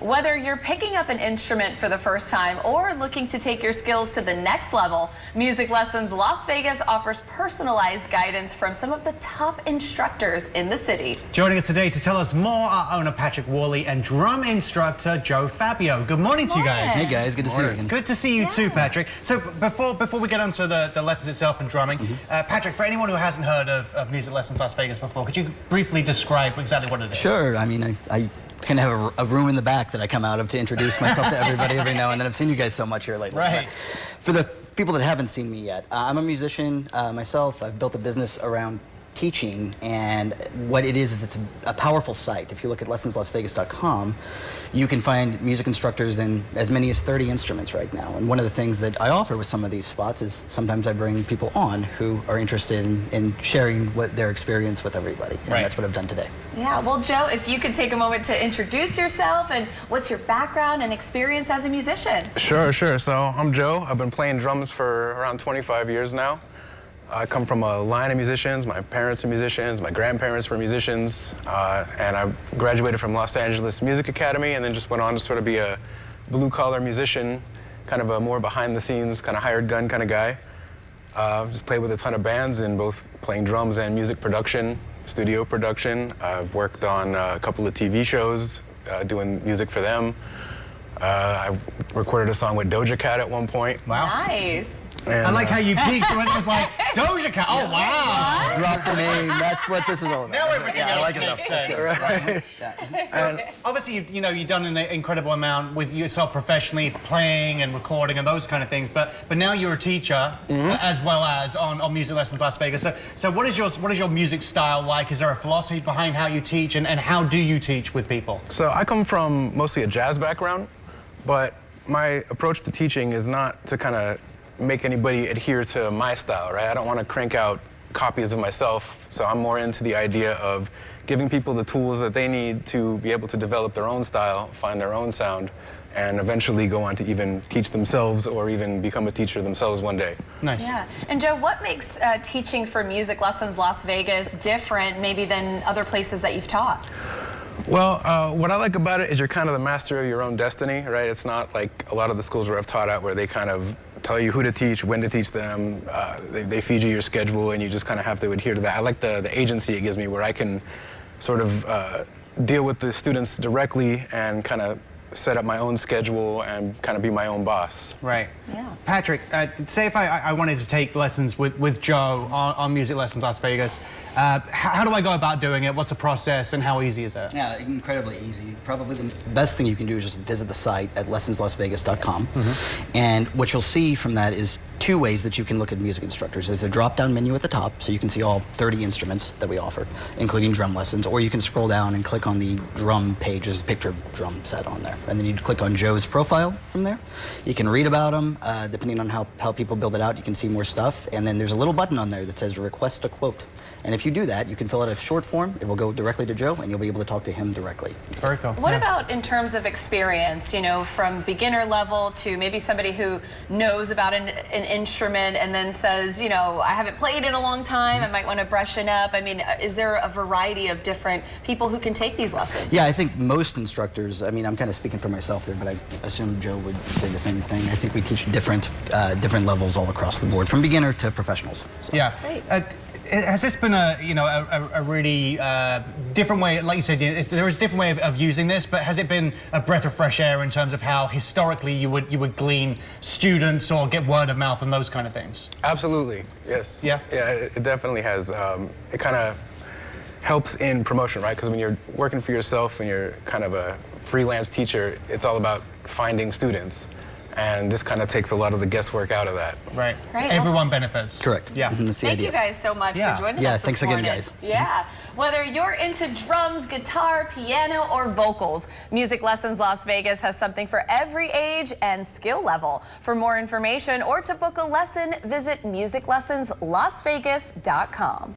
Whether you're picking up an instrument for the first time or looking to take your skills to the next level, Music Lessons Las Vegas offers personalized guidance from some of the top instructors in the city. Joining us today to tell us more are owner Patrick Worley and drum instructor Joe Fabio. Good morning to you guys. Hey guys, good to see you again. Good to see you too, Patrick. So before we get onto the lessons itself and drumming, Patrick, for anyone who hasn't heard of Music Lessons Las Vegas before, could you briefly describe exactly what it is? Sure. I mean, I kind of have a room in the back that I come out of to introduce myself to everybody every now and then. I've seen you guys so much here lately. Right. For the people that haven't seen me yet, I'm a musician myself. I've built a business around teaching, and what it is it's a powerful site. If you look at lessonslasvegas.com, you can find music instructors in as many as 30 instruments right now. And one of the things that I offer with some of these spots is sometimes I bring people on who are interested in sharing what their experience with everybody. And that's what I've done today. Yeah, well, Joe, if you could take a moment to introduce yourself and what's your background and experience as a musician? Sure. So I'm Joe. I've been playing drums for around 25 years now. I come from a line of musicians. My parents are musicians, my grandparents were musicians, and I graduated from Los Angeles Music Academy and then just went on to sort of be a blue-collar musician, kind of a more behind-the-scenes, kind of hired gun kind of guy. Just played with a ton of bands in both playing drums and music production, studio production. I've worked on a couple of TV shows, doing music for them. I recorded a song with Doja Cat at one point. Wow. Nice. And, I like how you peeked when it was like, Doja Cat, oh wow! Drop the name, that's what this is all about. Now everything else makes sense. Right. So obviously you've done an incredible amount with yourself professionally, playing and recording and those kind of things, but now you're a teacher as well as on Music Lessons Las Vegas. So what is your music style like? Is there a philosophy behind how you teach, and how do you teach with people? So I come from mostly a jazz background, but my approach to teaching is not to kind of make anybody adhere to my style, right? I don't want to crank out copies of myself, so I'm more into the idea of giving people the tools that they need to be able to develop their own style, find their own sound, and eventually go on to even teach themselves or even become a teacher themselves one day. Nice. Yeah. And Joe, what makes teaching for Music Lessons Las Vegas different maybe than other places that you've taught? Well, what I like about it is you're kind of the master of your own destiny, right? It's not like a lot of the schools where I've taught at where they kind of tell you who to teach, when to teach them. They feed you your schedule and you just kind of have to adhere to that. I like the agency it gives me where I can sort of deal with the students directly and kind of set up my own schedule and kind of be my own boss. Right. Yeah. Patrick, say if I wanted to take lessons with Joe on Music Lessons Las Vegas, how do I go about doing it? What's the process and how easy is it? Yeah, incredibly easy. Probably the best thing you can do is just visit the site at lessonslasvegas.com. And what you'll see from that is two ways that you can look at music instructors. There's a drop-down menu at the top, so you can see all 30 instruments that we offer, including drum lessons, or you can scroll down and click on the drum page. There's a picture of drum set on there. And then you click on Joe's profile from there. You can read about him. Depending on how people build it out, you can see more stuff. And then there's a little button on there that says request a quote. And if you do that, you can fill out a short form. It will go directly to Joe, and you'll be able to talk to him directly. Very cool. What about in terms of experience, you know, from beginner level to maybe somebody who knows about an instrument and then says, you know, I haven't played in a long time, I might want to brush it up. I mean, is there a variety of different people who can take these lessons? Yeah, I think most instructors, I mean, I'm kind of speaking for myself here, but I assume Joe would say the same thing. I think we teach different levels all across the board, from beginner to professionals. So. Yeah. Great. Has this been a really different way? Like you said, there is a different way of using this, but has it been a breath of fresh air in terms of how historically you would glean students or get word of mouth and those kind of things? Absolutely, yes. Yeah. Yeah, it definitely has. It kind of helps in promotion, right? Because when you're working for yourself and you're kind of a freelance teacher, it's all about finding students. And this kind of takes a lot of the guesswork out of that. Right. Great. Everyone benefits. Correct. Yeah. That's the Thank idea. you guys so much for joining us this thanks morning. again, guys. Yeah. Whether you're into drums, guitar, piano, or vocals, Music Lessons Las Vegas has something for every age and skill level. For more information or to book a lesson, visit musiclessonslasvegas.com.